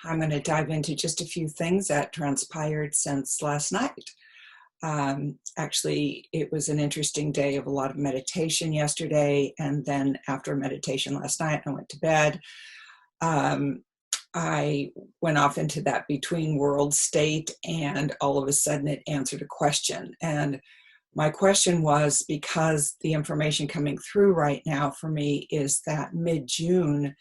I'm going to dive into just a few things that transpired since last night. Actually, it was an interesting day of a lot of meditation yesterday, and then after meditation last night, I went to bed. I went off into that between world state, and all of a sudden it answered a question. And my question was, because the information coming through right now for me is that mid-June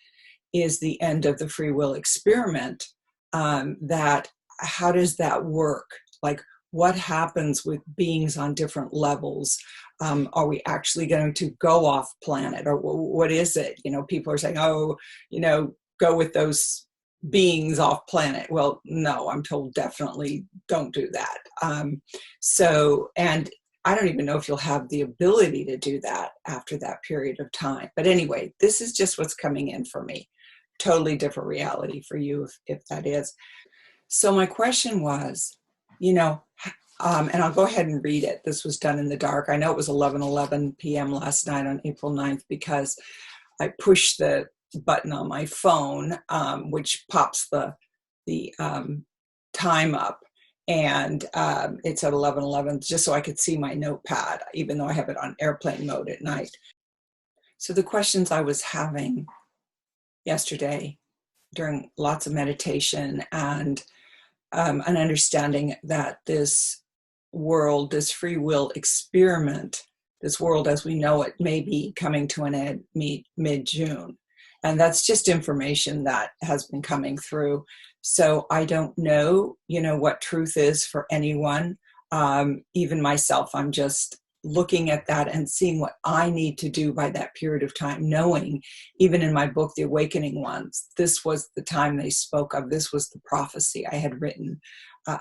is the end of the free will experiment, that how does that work? Like, what happens with beings on different levels? Are we actually going to go off planet, or what is it? People are saying, oh, go with those beings off planet. Well, no, I'm told definitely don't do that. And I don't even know if you'll have the ability to do that after that period of time. But anyway, this is just what's coming in for me. Totally different reality for you if that is. So my question was, and I'll go ahead and read it. This was done in the dark. I know it was 11:11 p.m. last night on April 9th because I pushed the button on my phone, which pops the time up. And it's at 11:11, just so I could see my notepad, even though I have it on airplane mode at night. So the questions I was having yesterday during lots of meditation and an understanding that this world, this free will experiment, this world as we know it may be coming to an end mid-June. And that's just information that has been coming through. So I don't know, what truth is for anyone, even myself. I'm just looking at that and seeing what I need to do by that period of time, knowing even in my book, The Awakening Ones, this was the time they spoke of. This was the prophecy I had written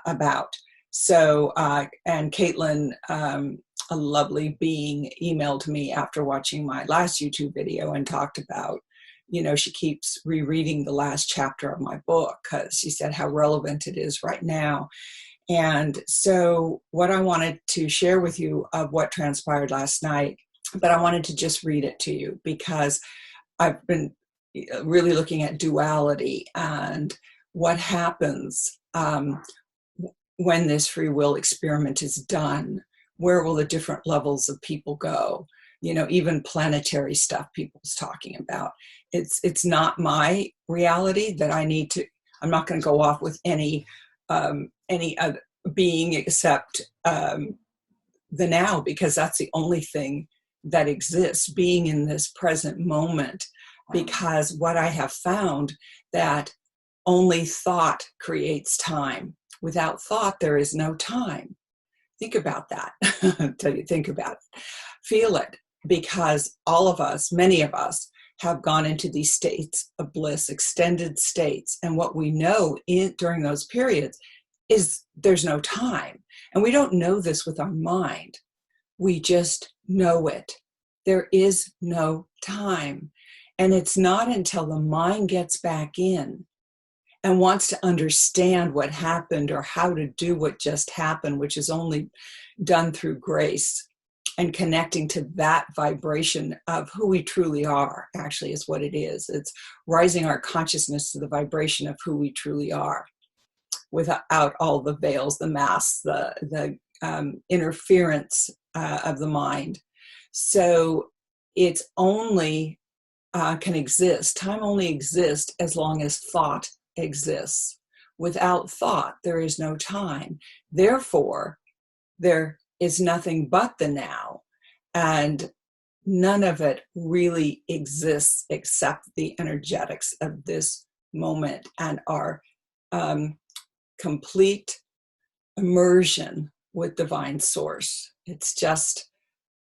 about. So, and Caitlin, a lovely being, emailed me after watching my last YouTube video and talked about, she keeps rereading the last chapter of my book because she said how relevant it is right now. And so what I wanted to share with you of what transpired last night, but I wanted to just read it to you because I've been really looking at duality and what happens when this free will experiment is done. Where will the different levels of people go? Even planetary stuff people's talking about. It's not my reality that I'm not going to go off with any other being except the now, because that's the only thing that exists, being in this present moment. Because what I have found that only thought creates time. Without thought, there is no time. Think about that. Until you think about it. Feel it. Because all of us, many of us, have gone into these states of bliss, extended states. And what we know during those periods is there's no time. And we don't know this with our mind. We just know it. There is no time. And it's not until the mind gets back in and wants to understand what happened or how to do what just happened, which is only done through grace, and connecting to that vibration of who we truly are, actually, is what it is. It's rising our consciousness to the vibration of who we truly are, without all the veils, the masks, the interference of the mind. So it's only can exist. Time only exists as long as thought exists. Without thought, there is no time. Therefore, there is nothing but the now, and none of it really exists except the energetics of this moment and our complete immersion with divine source. It's just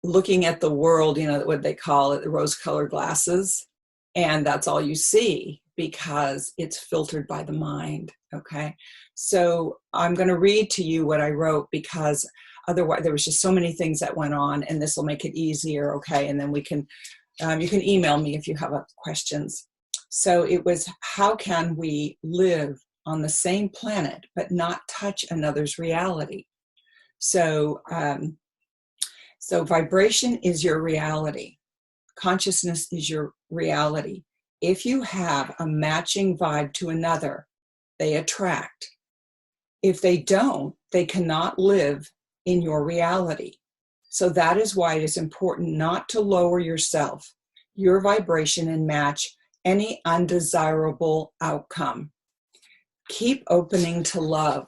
looking at the world, what they call it, the rose-colored glasses, and that's all you see because it's filtered by the mind, okay? So I'm going to read to you what I wrote because otherwise there was just so many things that went on, and this will make it easier, okay? And then we can, you can email me if you have questions. So it was, how can we live on the same planet but not touch another's reality? So, so vibration is your reality. Consciousness is your reality. If you have a matching vibe to another, they attract. If they don't, they cannot live in your reality. So that is why it is important not to lower yourself, your vibration, and match any undesirable outcome. Keep opening to love,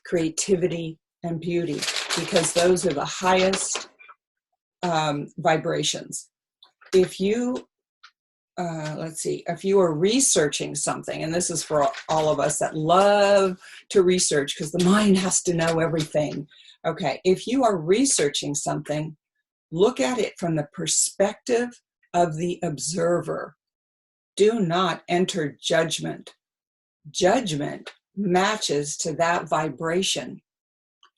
creativity, and beauty, because those are the highest vibrations. If you, if you are researching something, and this is for all of us that love to research because the mind has to know everything. Okay, if you are researching something, look at it from the perspective of the observer. Do not enter judgment. Judgment matches to that vibration.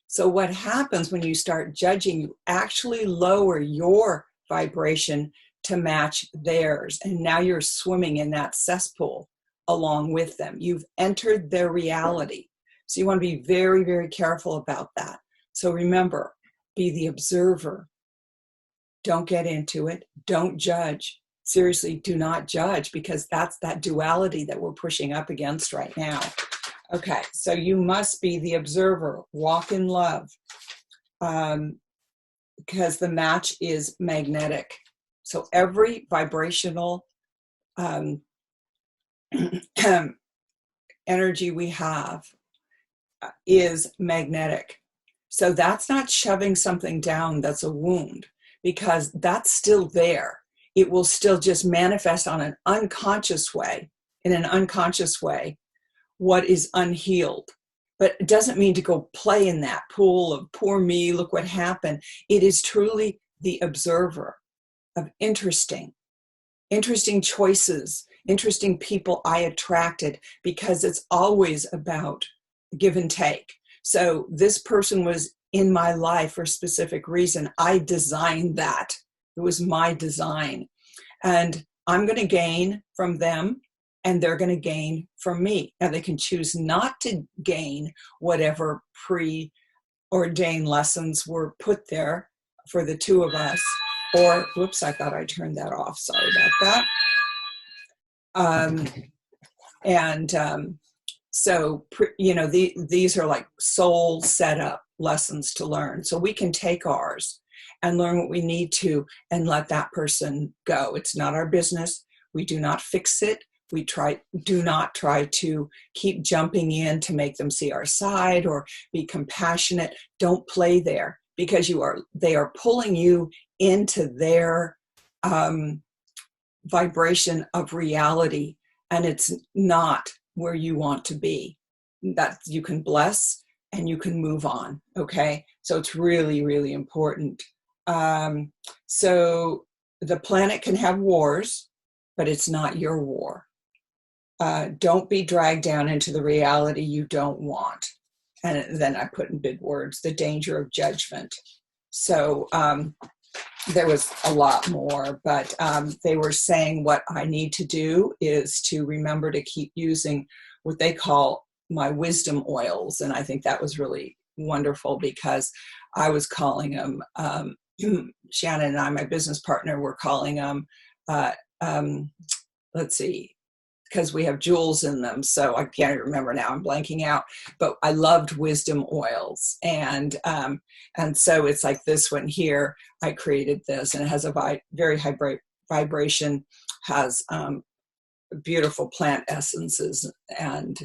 So what happens when you start judging, you actually lower your vibration to match theirs. And now you're swimming in that cesspool along with them. You've entered their reality. So you want to be very, very careful about that. So remember, be the observer. Don't get into it. Don't judge. Seriously, do not judge, because that's that duality that we're pushing up against right now. Okay, so you must be the observer. Walk in love, because the match is magnetic. So every vibrational energy we have is magnetic. So that's not shoving something down that's a wound, because that's still there. It will still just manifest on an unconscious way, in an unconscious way, what is unhealed. But it doesn't mean to go play in that pool of poor me, look what happened. It is truly the observer of interesting choices, interesting people I attracted, because it's always about give and take. So this person was in my life for a specific reason. I designed that. It was my design. And I'm going to gain from them, and they're going to gain from me. Now they can choose not to gain whatever preordained lessons were put there for the two of us. Or, whoops, I thought I turned that off. Sorry about that. So, these are like soul setup lessons to learn. So we can take ours and learn what we need to and let that person go. It's not our business. We do not fix it. We do not try to keep jumping in to make them see our side or be compassionate. Don't play there, because they are pulling you into their vibration of reality, and it's not where you want to be. That you can bless and you can move on. Okay, so it's really, really important. So the planet can have wars, but it's not your war. Don't be dragged down into the reality you don't want. And then I put in big words, the danger of judgment. So there was a lot more, but they were saying what I need to do is to remember to keep using what they call my wisdom oils. And I think that was really wonderful, because I was calling them, Shannon and I, my business partner, were calling them, because we have jewels in them. So I can't remember now, I'm blanking out, but I loved wisdom oils. And so it's like this one here, I created this, and it has a very high vibration, has beautiful plant essences and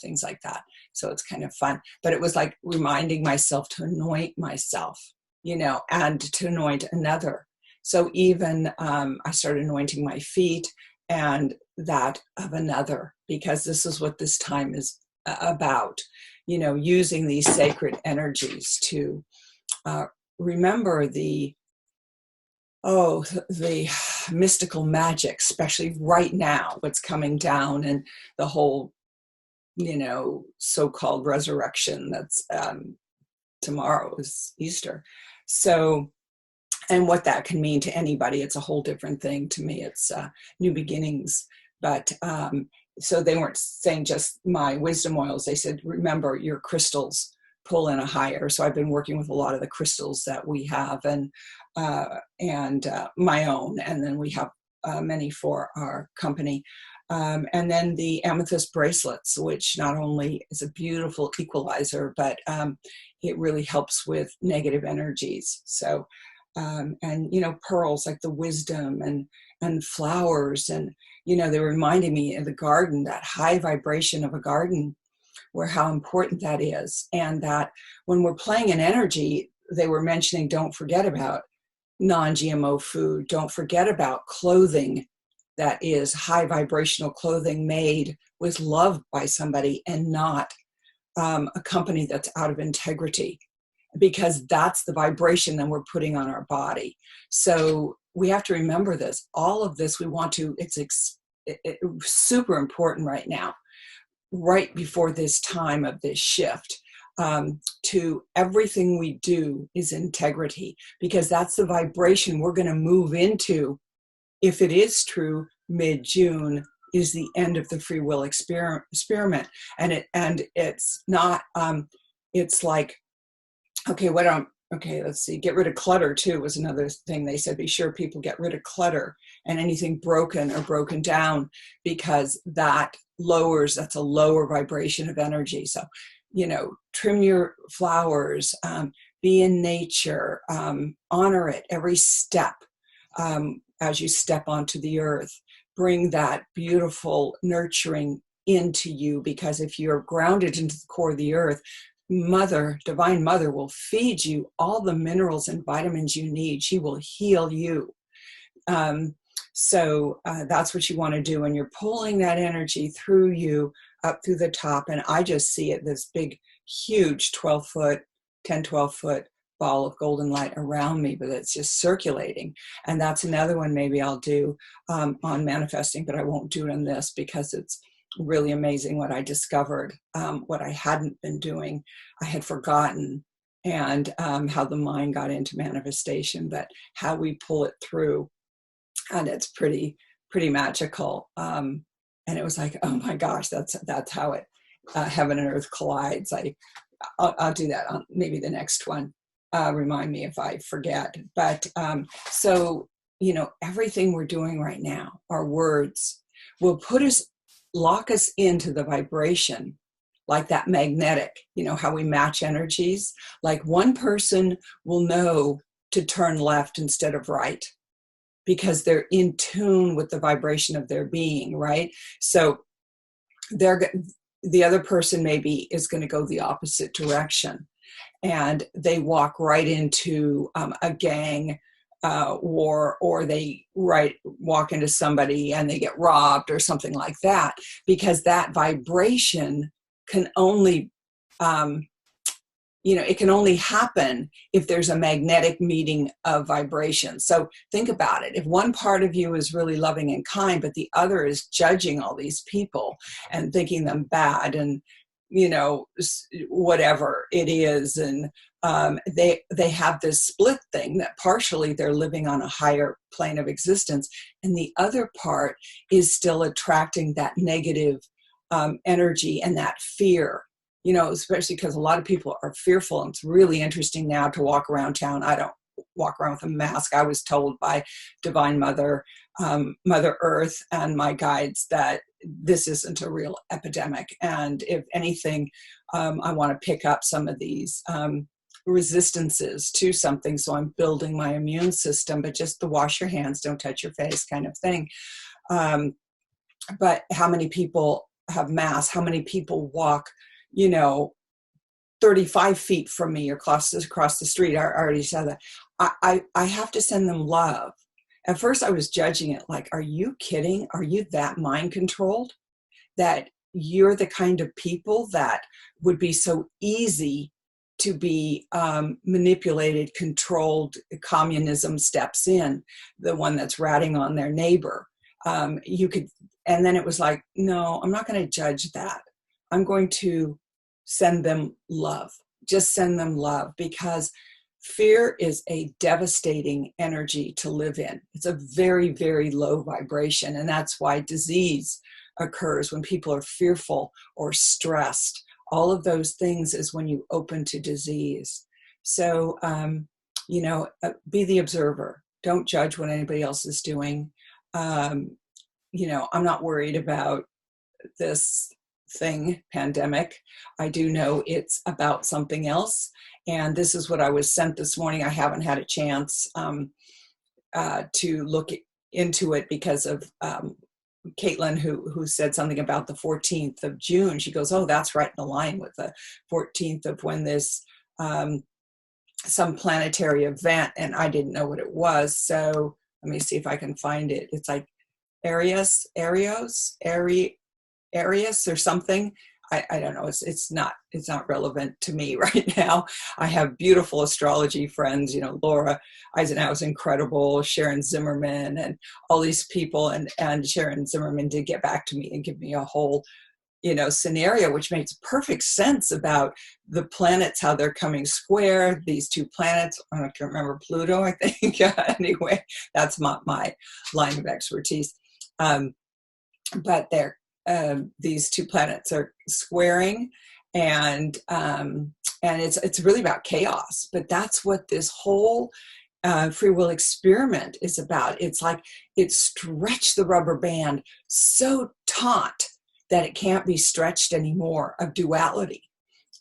things like that. So it's kind of fun, but it was like reminding myself to anoint myself, and to anoint another. So even I started anointing my feet and that of another, because this is what this time is about, using these sacred energies to remember the mystical magic, especially right now, what's coming down, and the whole, so-called resurrection that's tomorrow is Easter. So, and what that can mean to anybody, it's a whole different thing. To me, it's new beginnings. But so they weren't saying just my wisdom oils. They said, remember, your crystals pull in a higher. So I've been working with a lot of the crystals that we have, and my own. And then we have many for our company. And then the amethyst bracelets, which not only is a beautiful equalizer, but it really helps with negative energies. So, and, pearls like the wisdom and flowers. And, they reminded me of the garden, that high vibration of a garden, where how important that is. And that when we're playing in energy, they were mentioning, don't forget about non-GMO food. Don't forget about clothing that is high vibrational clothing made with love by somebody, and not a company that's out of integrity, because that's the vibration that we're putting on our body. So we have to remember this. All of this we want to, it's super important right now, right before this time of this shift. To everything we do is integrity, because that's the vibration we're going to move into. If it is true, mid-June is the end of the free will experiment. And it's not, it's like, okay, let's see, get rid of clutter too was another thing they said. Be sure people get rid of clutter and anything broken or broken down, because that's a lower vibration of energy. So, trim your flowers, be in nature, honor it every step. As you step onto the earth, bring that beautiful nurturing into you, because if you're grounded into the core of the earth, Divine Mother will feed you all the minerals and vitamins you need. She will heal you. So that's what you want to do. And you're pulling that energy through you up through the top. And I just see it, this big, huge 12 foot ball of golden light around me, but it's just circulating. And that's another one maybe I'll do on manifesting, but I won't do it on this, because it's really amazing what I discovered, what I hadn't been doing. I had forgotten, and how the mind got into manifestation, but how we pull it through. And it's pretty magical. And it was like, oh my gosh, that's how it, heaven and earth collides. I'll do that on maybe the next one. Remind me if I forget. But so, everything we're doing right now, our words will lock us into the vibration, like that magnetic, how we match energies. Like one person will know to turn left instead of right, because they're in tune with the vibration of their being, right? So the other person maybe is going to go the opposite direction, and they walk right into a gang war, or they walk into somebody and they get robbed or something like that, because that vibration can only, it can only happen if there's a magnetic meeting of vibration. So think about it. If one part of you is really loving and kind, but the other is judging all these people and thinking them bad and, whatever it is. And they have this split thing that partially they're living on a higher plane of existence. And the other part is still attracting that negative energy and that fear. Especially because a lot of people are fearful. And it's really interesting now to walk around town. I don't walk around with a mask. I was told by Divine Mother, Mother Earth, and my guides that this isn't a real epidemic. And if anything, I want to pick up some of these resistances to something. So I'm building my immune system, but just the wash your hands, don't touch your face kind of thing. But how many people have masks? How many people walk 35 feet from me or across the street? I already said that. I have to send them love. At first I was judging it like, are you kidding? Are you that mind controlled that you're the kind of people that would be so easy to be manipulated, controlled? Communism steps in, the one that's ratting on their neighbor. And then it was like, no, I'm not going to judge that. I'm going to send them love. Just send them love, because fear is a devastating energy to live in. It's a very, very low vibration. And that's why disease occurs when people are fearful or stressed. All of those things is when you open to disease. So, be the observer. Don't judge what anybody else is doing. I'm not worried about this thing, pandemic. I do know it's about something else. And this is what I was sent this morning. I haven't had a chance to look into it because of Caitlin, who said something about the 14th of June. She goes, oh, that's right in line with the 14th of when this some planetary event, and I didn't know what it was. So let me see if I can find it. It's like Arius or something. I don't know. It's not relevant to me right now. I have beautiful astrology friends, Laura Eisenhower's incredible, Sharon Zimmerman, and all these people. And Sharon Zimmerman did get back to me and give me a whole, scenario, which makes perfect sense about the planets, how they're coming square. These two planets, I can't remember, Pluto, I think. Anyway, that's my line of expertise. But these two planets are squaring, and it's really about chaos. But that's what this whole free will experiment is about. It's like it stretched the rubber band so taut that it can't be stretched anymore, of duality.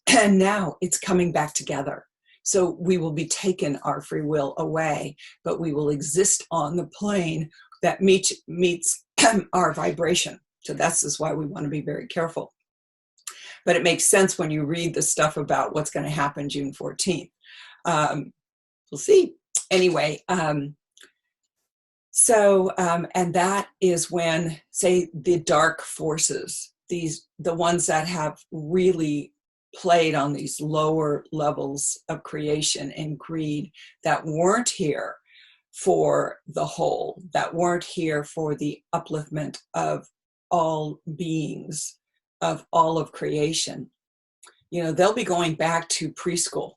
And now it's coming back together. So we will be taken our free will away, but we will exist on the plane that meets our vibration. So that's why we want to be very careful. But it makes sense when you read the stuff about what's going to happen June 14th. We'll see. Anyway, and that is when, say, the dark forces, the ones that have really played on these lower levels of creation and greed, that weren't here for the whole, that weren't here for the upliftment of all beings, of all of creation, they'll be going back to preschool,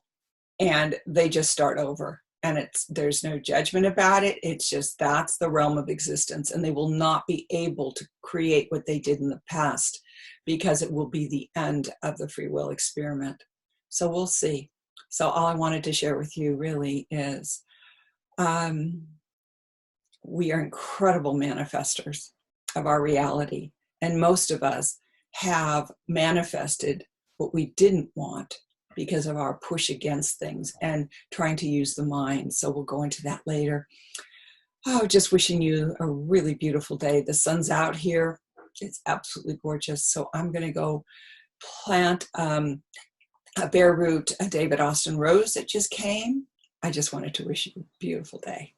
and they just start over. And there's no judgment about it. It's just, that's the realm of existence. And they will not be able to create what they did in the past, because it will be the end of the free will experiment. So we'll see. So all I wanted to share with you really is we are incredible manifestors of our reality. And most of us have manifested what we didn't want because of our push against things and trying to use the mind. So we'll go into that later. Oh, just wishing you a really beautiful day. The sun's out here. It's absolutely gorgeous. So I'm going to go plant a bare root, a David Austin rose that just came. I just wanted to wish you a beautiful day.